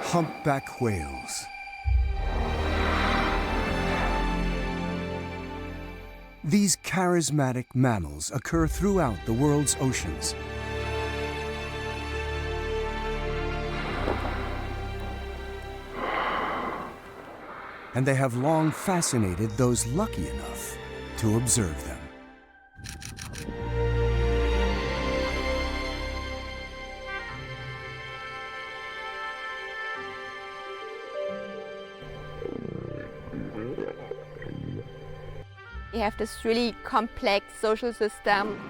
Humpback whales. These charismatic mammals occur throughout the world's oceans. And they have long fascinated those lucky enough to observe them. You have this really complex social system.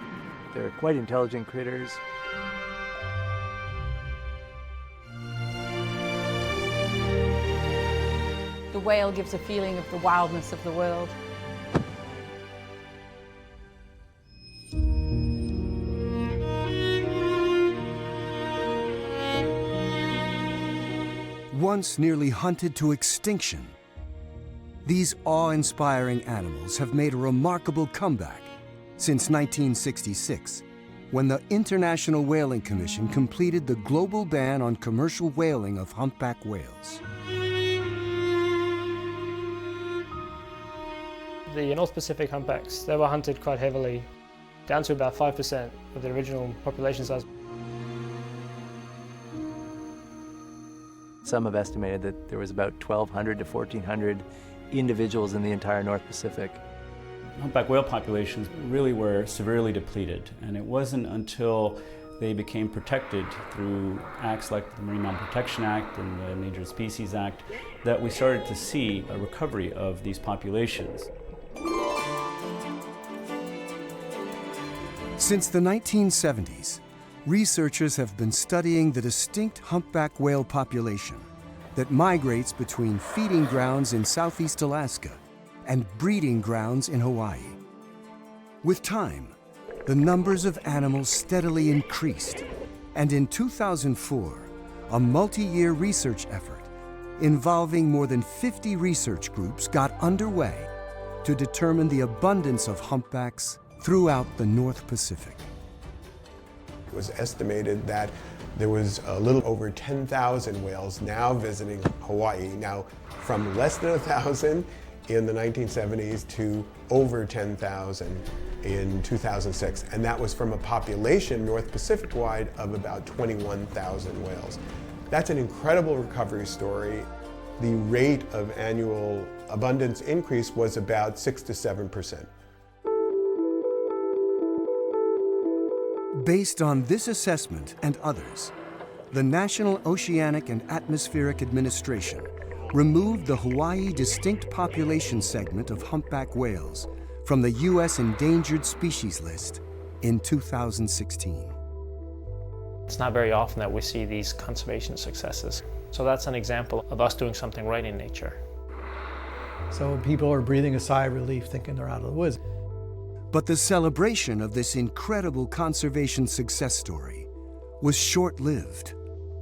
They're quite intelligent critters. The whale gives a feeling of the wildness of the world. Once nearly hunted to extinction, these awe-inspiring animals have made a remarkable comeback since 1966, when the International Whaling Commission completed the global ban on commercial whaling of humpback whales. The North Pacific humpbacks, they were hunted quite heavily, down to about 5% of the original population size. Some have estimated that there was about 1,200 to 1,400 individuals in the entire North Pacific. Humpback whale populations really were severely depleted, and it wasn't until they became protected through acts like the Marine Mammal Protection Act and the Endangered Species Act that we started to see a recovery of these populations. Since the 1970s, researchers have been studying the distinct humpback whale population that migrates between feeding grounds in Southeast Alaska and breeding grounds in Hawaii. With time, the numbers of animals steadily increased, and in 2004, a multi-year research effort involving more than 50 research groups got underway to determine the abundance of humpbacks throughout the North Pacific. It was estimated that there was a little over 10,000 whales now visiting Hawaii, now from less than 1,000 in the 1970s to over 10,000 in 2006. And that was from a population North Pacific-wide of about 21,000 whales. That's an incredible recovery story. The rate of annual abundance increase was about 6 to 7%. Based on this assessment and others, the National Oceanic and Atmospheric Administration removed the Hawaii distinct population segment of humpback whales from the U.S. endangered species list in 2016. It's not very often that we see these conservation successes. So that's an example of us doing something right in nature. So people are breathing a sigh of relief thinking they're out of the woods. But the celebration of this incredible conservation success story was short-lived.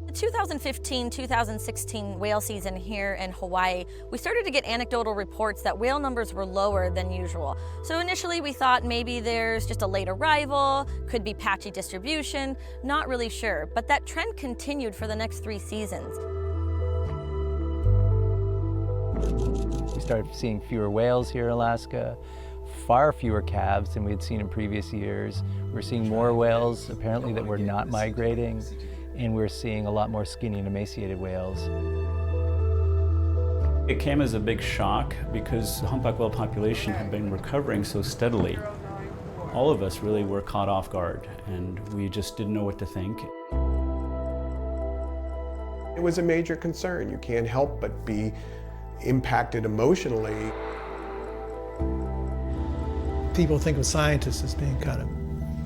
The 2015-2016 whale season here in Hawaii, we started to get anecdotal reports that whale numbers were lower than usual. So initially we thought maybe there's just a late arrival, could be patchy distribution, not really sure. But that trend continued for the next 3 seasons. We started seeing fewer whales here in Alaska, far fewer calves than we had seen in previous years. We're seeing more whales, apparently, that were not migrating, and we're seeing a lot more skinny and emaciated whales. It came as a big shock because the humpback whale population had been recovering so steadily. All of us really were caught off guard, and we just didn't know what to think. It was a major concern. You can't help but be impacted emotionally. People think of scientists as being kind of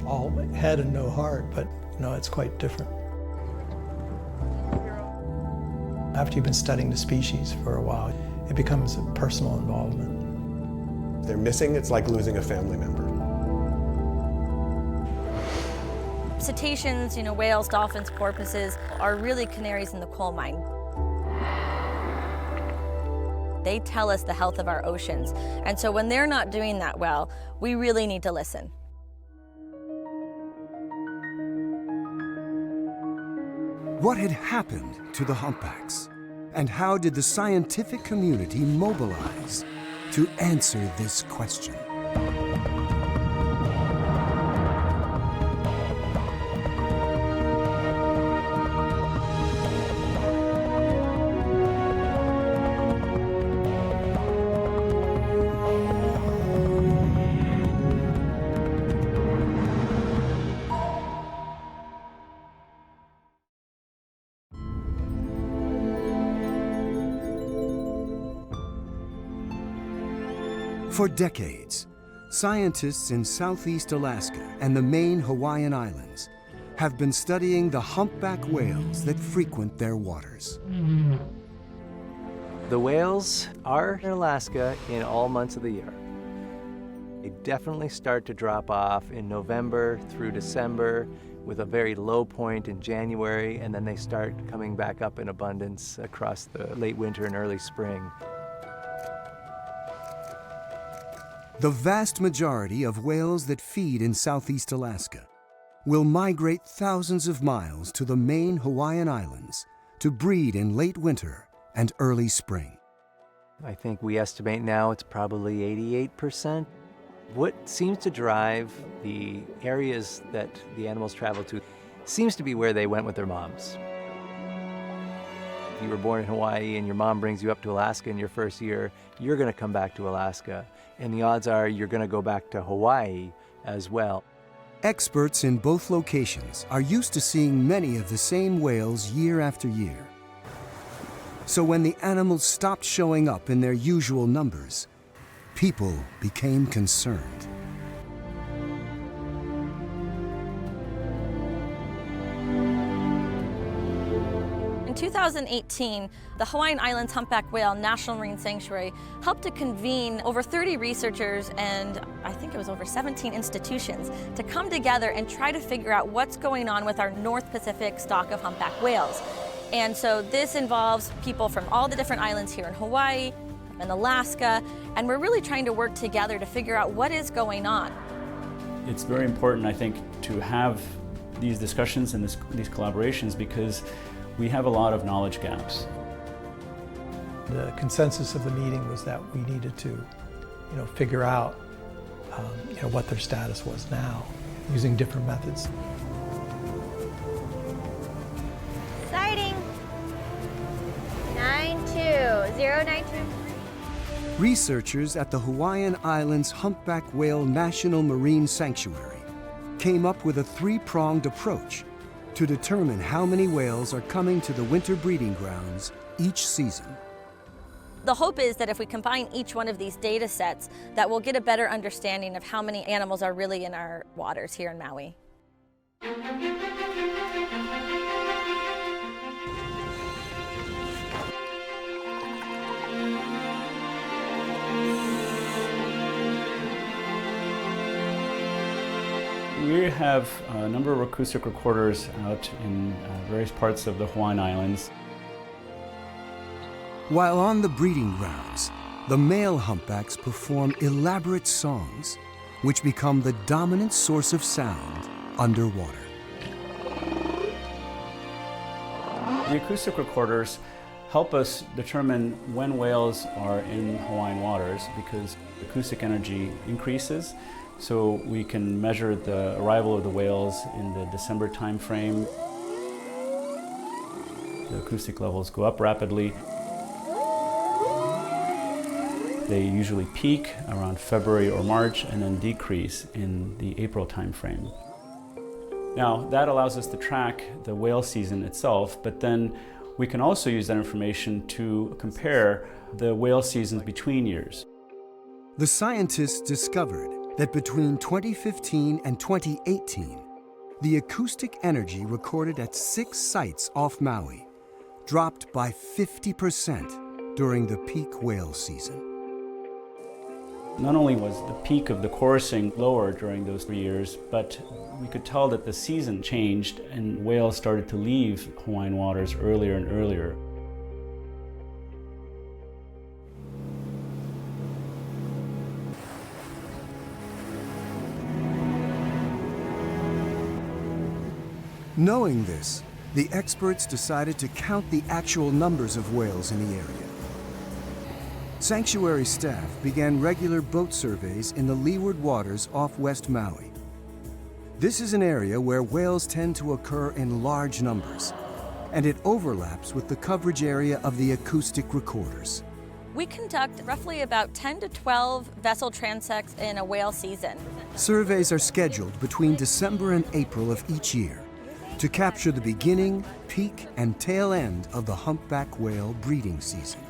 all head and no heart, but no, it's quite different. After you've been studying the species for a while, it becomes a personal involvement. If they're missing, it's like losing a family member. Cetaceans, whales, dolphins, porpoises are really canaries in the coal mine. They tell us the health of our oceans. And so when they're not doing that well, we really need to listen. What had happened to the humpbacks? And how did the scientific community mobilize to answer this question? For decades, scientists in southeast Alaska and the main Hawaiian Islands have been studying the humpback whales that frequent their waters. The whales are in Alaska in all months of the year. They definitely start to drop off in November through December, with a very low point in January, and then they start coming back up in abundance across the late winter and early spring. The vast majority of whales that feed in southeast Alaska will migrate thousands of miles to the main Hawaiian Islands to breed in late winter and early spring. I think we estimate now it's probably 88%. What seems to drive the areas that the animals travel to seems to be where they went with their moms. If you were born in Hawaii and your mom brings you up to Alaska in your first year, you're going to come back to Alaska. And the odds are you're going to go back to Hawaii as well. Experts in both locations are used to seeing many of the same whales year after year. So when the animals stopped showing up in their usual numbers, people became concerned. In 2018, the Hawaiian Islands Humpback Whale National Marine Sanctuary helped to convene over 30 researchers and I think it was over 17 institutions to come together and try to figure out what's going on with our North Pacific stock of humpback whales. And so this involves people from all the different islands here in Hawaii and Alaska, and we're really trying to work together to figure out what is going on. It's very important, I think, to have these discussions and these collaborations because we have a lot of knowledge gaps. The consensus of the meeting was that we needed to, figure out, what their status was now, using different methods. Sighting! 92092. Researchers at the Hawaiian Islands Humpback Whale National Marine Sanctuary came up with a three-pronged approach to determine how many whales are coming to the winter breeding grounds each season. The hope is that if we combine each one of these data sets, that we'll get a better understanding of how many animals are really in our waters here in Maui. We have a number of acoustic recorders out in various parts of the Hawaiian Islands. While on the breeding grounds, the male humpbacks perform elaborate songs, which become the dominant source of sound underwater. The acoustic recorders help us determine when whales are in Hawaiian waters because acoustic energy increases. So we can measure the arrival of the whales in the December time frame. The acoustic levels go up rapidly. They usually peak around February or March and then decrease in the April time frame. Now, that allows us to track the whale season itself, but then we can also use that information to compare the whale seasons between years. The scientists discovered that between 2015 and 2018, the acoustic energy recorded at 6 sites off Maui dropped by 50% during the peak whale season. Not only was the peak of the chorusing lower during those 3 years, but we could tell that the season changed and whales started to leave Hawaiian waters earlier and earlier. Knowing this, the experts decided to count the actual numbers of whales in the area. Sanctuary staff began regular boat surveys in the leeward waters off West Maui. This is an area where whales tend to occur in large numbers, and it overlaps with the coverage area of the acoustic recorders. We conduct roughly about 10 to 12 vessel transects in a whale season. Surveys are scheduled between December and April of each year to capture the beginning, peak, and tail end of the humpback whale breeding season.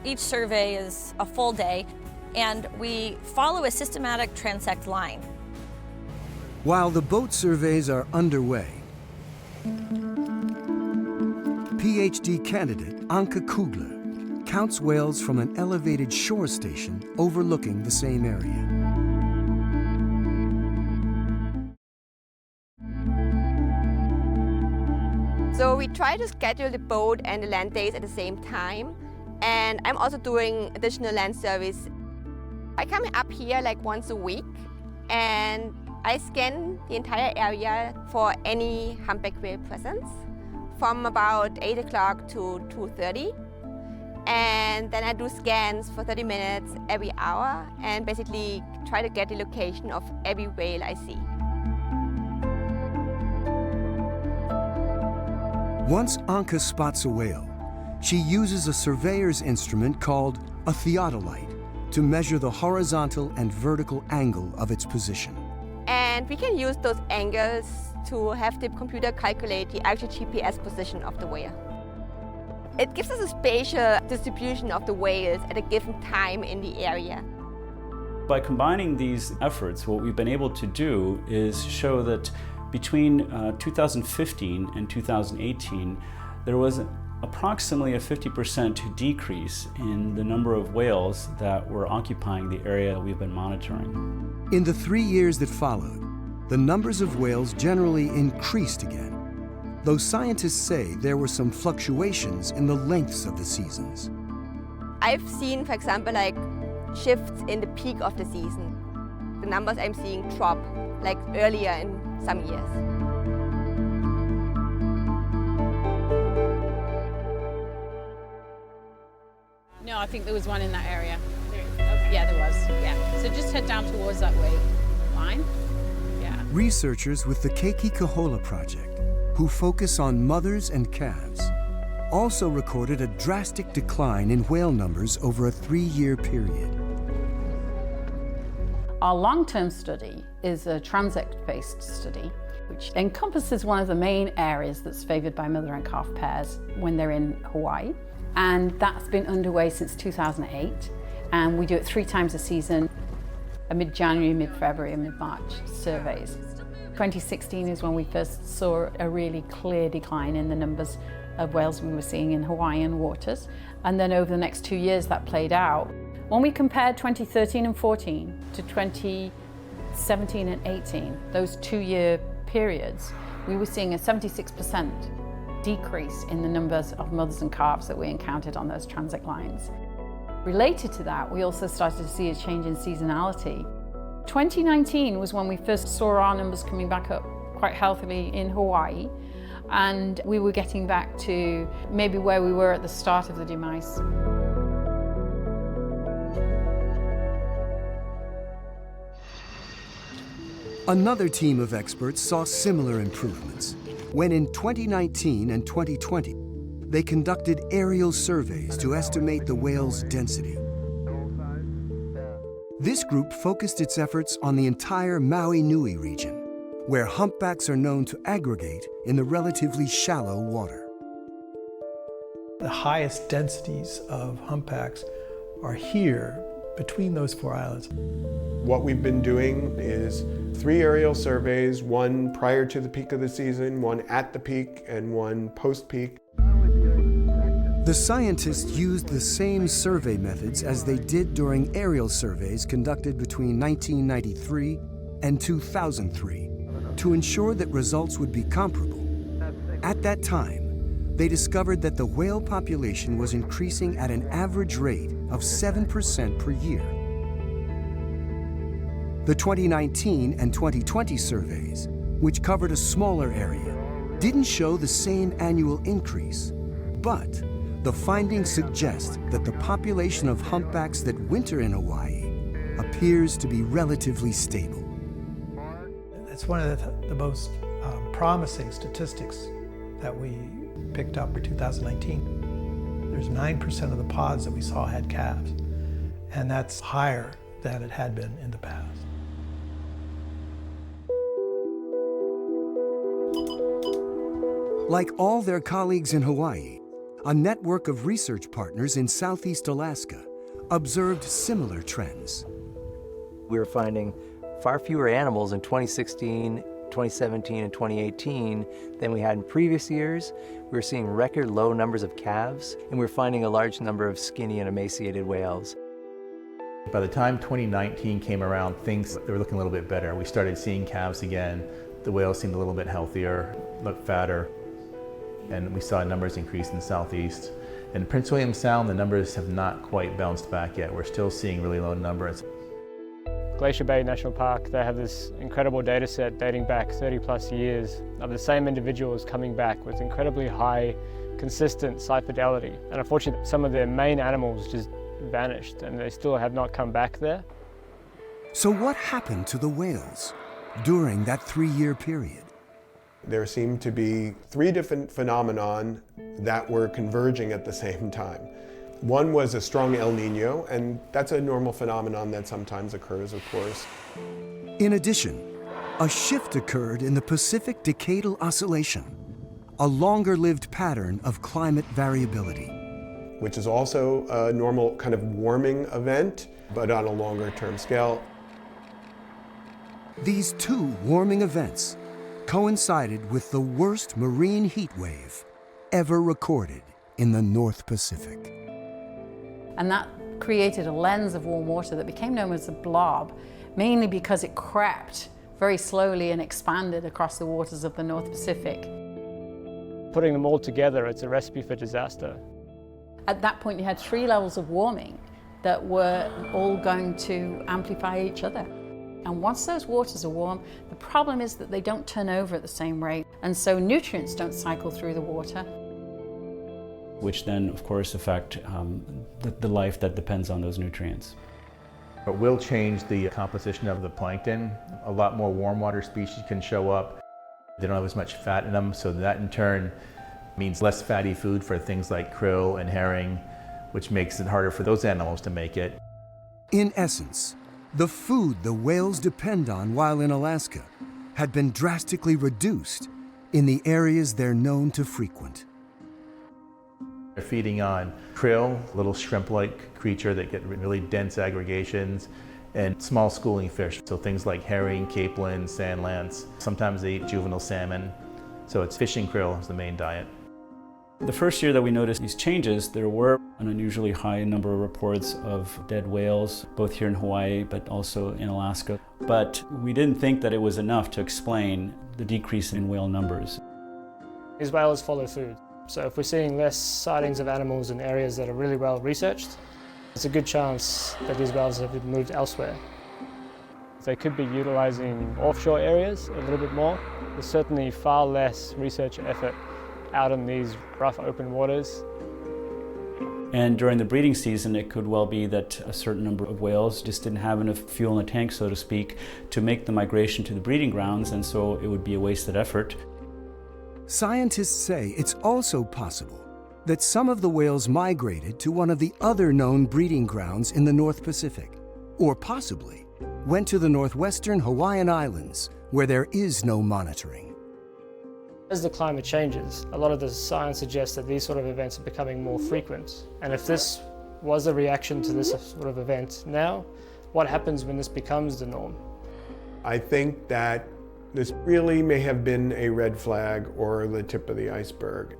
Each survey is a full day, and we follow a systematic transect line. While the boat surveys are underway, PhD candidate Anke Kugler counts whales from an elevated shore station overlooking the same area. So we try to schedule the boat and the land days at the same time. And I'm also doing additional land service. I come up here like once a week and I scan the entire area for any humpback whale presence from about 8 o'clock to 2:30. And then I do scans for 30 minutes every hour and basically try to get the location of every whale I see. Once Anke spots a whale, she uses a surveyor's instrument called a theodolite to measure the horizontal and vertical angle of its position. And we can use those angles to have the computer calculate the actual GPS position of the whale. It gives us a spatial distribution of the whales at a given time in the area. By combining these efforts, what we've been able to do is show that between 2015 and 2018, there was approximately a 50% decrease in the number of whales that were occupying the area we've been monitoring. In the 3 years that followed, the numbers of whales generally increased again, though scientists say there were some fluctuations in the lengths of the seasons. I've seen, for example, like shifts in the peak of the season. The numbers I'm seeing drop like earlier in some years. No, I think there was one in that area. Okay. Yeah, there was. Yeah. So just head down towards that way line. Yeah. Researchers with the Keiki Kahola project, who focus on mothers and calves, also recorded a drastic decline in whale numbers over a 3-year period. Our long-term study is a transect-based study, which encompasses one of the main areas that's favored by mother and calf pairs when they're in Hawaii. And that's been underway since 2008. And we do it 3 times a season, a mid-January, mid-February, and mid-March surveys. 2016 is when we first saw a really clear decline in the numbers of whales we were seeing in Hawaiian waters. And then over the next 2 years that played out. When we compared 2013 and 14 to 2017 and 18, those 2-year periods, we were seeing a 76% decrease in the numbers of mothers and calves that we encountered on those transect lines. Related to that, we also started to see a change in seasonality. 2019 was when we first saw our numbers coming back up quite healthily in Hawaii, and we were getting back to maybe where we were at the start of the demise. Another team of experts saw similar improvements when in 2019 and 2020, they conducted aerial surveys to estimate the whale's density. This group focused its efforts on the entire Maui Nui region, where humpbacks are known to aggregate in the relatively shallow water. The highest densities of humpbacks are here between those 4 islands. What we've been doing is 3 aerial surveys, one prior to the peak of the season, one at the peak, and one post-peak. The scientists used the same survey methods as they did during aerial surveys conducted between 1993 and 2003 to ensure that results would be comparable. At that time, they discovered that the whale population was increasing at an average rate of 7% per year. The 2019 and 2020 surveys, which covered a smaller area, didn't show the same annual increase, but the findings suggest that the population of humpbacks that winter in Hawaii appears to be relatively stable. It's one of the most promising statistics that we picked up for 2019. There's 9% of the pods that we saw had calves, and that's higher than it had been in the past. Like all their colleagues in Hawaii, a network of research partners in Southeast Alaska observed similar trends. We were finding far fewer animals in 2016, 2017, and 2018 than we had in previous years. We were seeing record low numbers of calves, and we were finding a large number of skinny and emaciated whales. By the time 2019 came around, things they were looking a little bit better. We started seeing calves again. The whales seemed a little bit healthier, looked fatter, and we saw numbers increase in the southeast. In Prince William Sound, the numbers have not quite bounced back yet. We're still seeing really low numbers. Glacier Bay National Park, they have this incredible data set dating back 30+ years of the same individuals coming back with incredibly high, consistent site fidelity. And unfortunately, some of their main animals just vanished and they still have not come back there. So what happened to the whales during that 3-year period? There seemed to be 3 different phenomenon that were converging at the same time. One was a strong El Nino, and that's a normal phenomenon that sometimes occurs, of course. In addition, a shift occurred in the Pacific Decadal Oscillation, a longer-lived pattern of climate variability, which is also a normal kind of warming event, but on a longer-term scale. These 2 warming events coincided with the worst marine heat wave ever recorded in the North Pacific. And that created a lens of warm water that became known as a blob, mainly because it crept very slowly and expanded across the waters of the North Pacific. Putting them all together, it's a recipe for disaster. At that point, you had 3 levels of warming that were all going to amplify each other. And once those waters are warm, the problem is that they don't turn over at the same rate, and so nutrients don't cycle through the water. Which then, of course, affect the life that depends on those nutrients. It will change the composition of the plankton. A lot more warm water species can show up. They don't have as much fat in them, so that in turn means less fatty food for things like krill and herring, which makes it harder for those animals to make it. In essence, the food the whales depend on while in Alaska had been drastically reduced in the areas they're known to frequent. They're feeding on krill, little shrimp-like creature that get really dense aggregations, and small schooling fish, so things like herring, capelin, sand lance. Sometimes they eat juvenile salmon, so it's fish and krill is the main diet. The first year that we noticed these changes, there were an unusually high number of reports of dead whales, both here in Hawaii but also in Alaska. But we didn't think that it was enough to explain the decrease in whale numbers. These whales follow food. So if we're seeing less sightings of animals in areas that are really well researched, it's a good chance that these whales have moved elsewhere. They could be utilizing offshore areas a little bit more. There's certainly far less research effort out in these rough open waters. And during the breeding season, it could well be that a certain number of whales just didn't have enough fuel in the tank, so to speak, to make the migration to the breeding grounds, and so it would be a wasted effort. Scientists say it's also possible that some of the whales migrated to one of the other known breeding grounds in the North Pacific, or possibly went to the northwestern Hawaiian Islands, where there is no monitoring. As the climate changes, a lot of the science suggests that these sort of events are becoming more frequent. And if this was a reaction to this sort of event now, what happens when this becomes the norm? I think that this really may have been a red flag or the tip of the iceberg.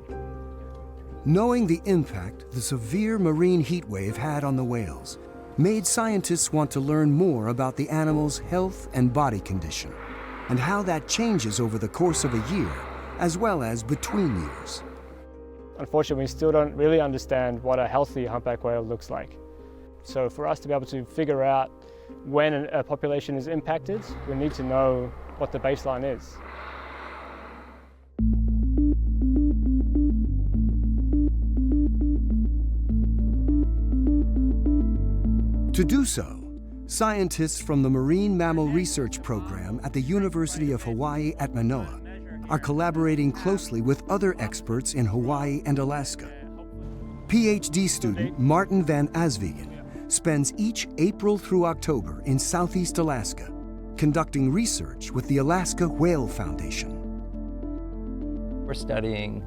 Knowing the impact the severe marine heat wave had on the whales made scientists want to learn more about the animal's health and body condition, and how that changes over the course of a year, as well as between years. Unfortunately, we still don't really understand what a healthy humpback whale looks like. So for us to be able to figure out when a population is impacted, we need to know what the baseline is. To do so, scientists from the Marine Mammal Research Program at the University of Hawaii at Manoa are collaborating closely with other experts in Hawaii and Alaska. PhD student Martin van Aswegen spends each April through October in Southeast Alaska, conducting research with the Alaska Whale Foundation. We're studying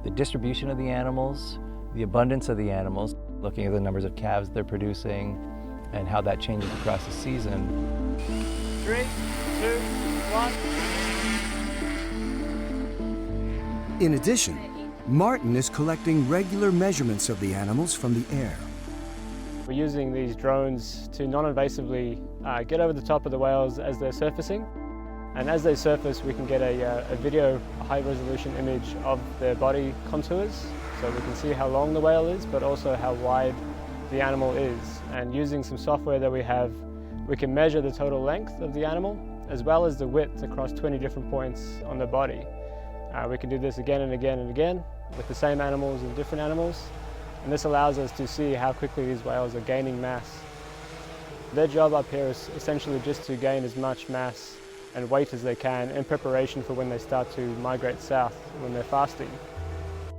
the distribution of the animals, the abundance of the animals, looking at the numbers of calves they're producing, and how that changes across the season. 3, 2, 1. In addition, Martin is collecting regular measurements of the animals from the air. We're using these drones to non-invasively get over the top of the whales as they're surfacing. And as they surface, we can get a video, a high-resolution image of their body contours. So we can see how long the whale is, but also how wide the animal is. And using some software that we have, we can measure the total length of the animal, as well as the width across 20 different points on the body. We can do this again and again and again with the same animals and different animals. And this allows us to see how quickly these whales are gaining mass. Their job up here is essentially just to gain as much mass and weight as they can in preparation for when they start to migrate south when they're fasting.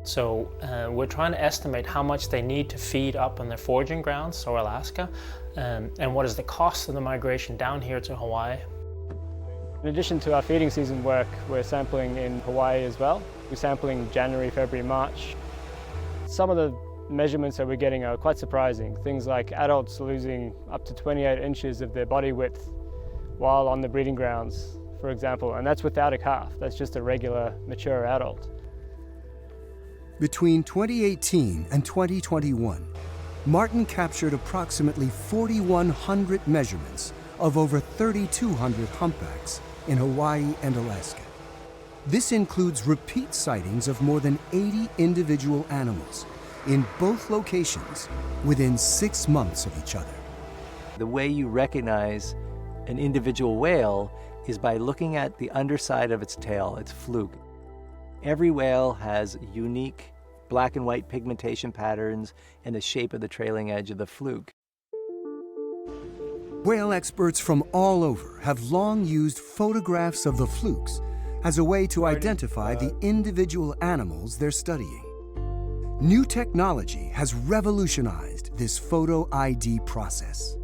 So we're trying to estimate how much they need to feed up on their foraging grounds, so Alaska, and what is the cost of the migration down here to Hawaii. In addition to our feeding season work, we're sampling in Hawaii as well. We're sampling January, February, March. Some of the measurements that we're getting are quite surprising. Things like adults losing up to 28 inches of their body width while on the breeding grounds, for example, and that's without a calf. That's just a regular mature adult. Between 2018 and 2021, Martin captured approximately 4,100 measurements of over 3,200 humpbacks in Hawaii and Alaska. This includes repeat sightings of more than 80 individual animals in both locations within 6 months of each other. The way you recognize an individual whale is by looking at the underside of its tail, its fluke. Every whale has unique black and white pigmentation patterns and the shape of the trailing edge of the fluke. Whale experts from all over have long used photographs of the flukes as a way to identify the individual animals they're studying. New technology has revolutionized this photo ID process.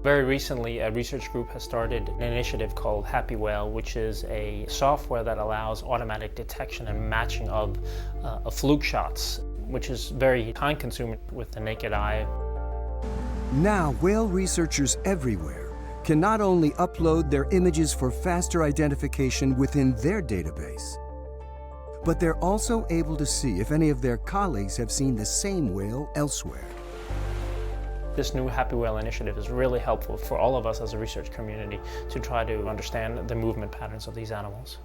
Very recently, a research group has started an initiative called Happy Whale, which is a software that allows automatic detection and matching of fluke shots, which is very time-consuming with the naked eye. Now, whale researchers everywhere can not only upload their images for faster identification within their database, but they're also able to see if any of their colleagues have seen the same whale elsewhere. This new Happy Whale initiative is really helpful for all of us as a research community to try to understand the movement patterns of these animals.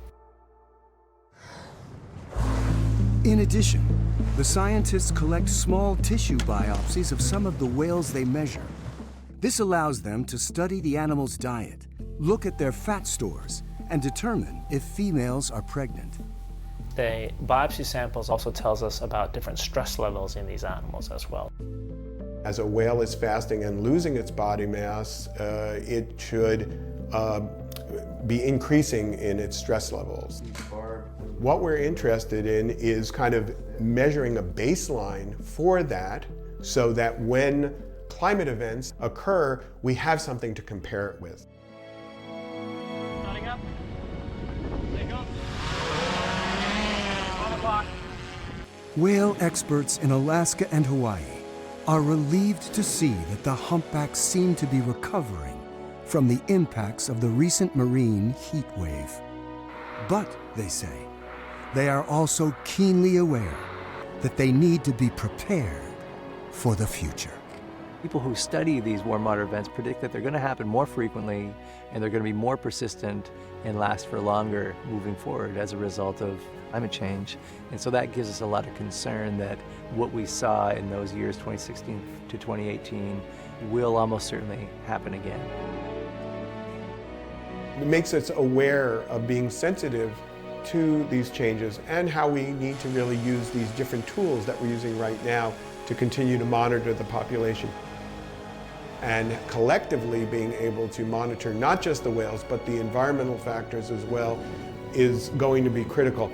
In addition, the scientists collect small tissue biopsies of some of the whales they measure. This allows them to study the animal's diet, look at their fat stores, and determine if females are pregnant. The biopsy samples also tells us about different stress levels in these animals as well. As a whale is fasting and losing its body mass, it should be increasing in its stress levels. What we're interested in is kind of measuring a baseline for that so that when climate events occur, we have something to compare it with. Starting up. Take off. 1 o'clock. Whale experts in Alaska and Hawaii are relieved to see that the humpbacks seem to be recovering from the impacts of the recent marine heat wave. But, they say, they are also keenly aware that they need to be prepared for the future. People who study these warm water events predict that they're going to happen more frequently and they're going to be more persistent and last for longer moving forward as a result of climate change. And so that gives us a lot of concern that what we saw in those years, 2016 to 2018, will almost certainly happen again. It makes us aware of being sensitive to these changes and how we need to really use these different tools that we're using right now to continue to monitor the population. and collectively being able to monitor not just the whales, but the environmental factors as well, is going to be critical.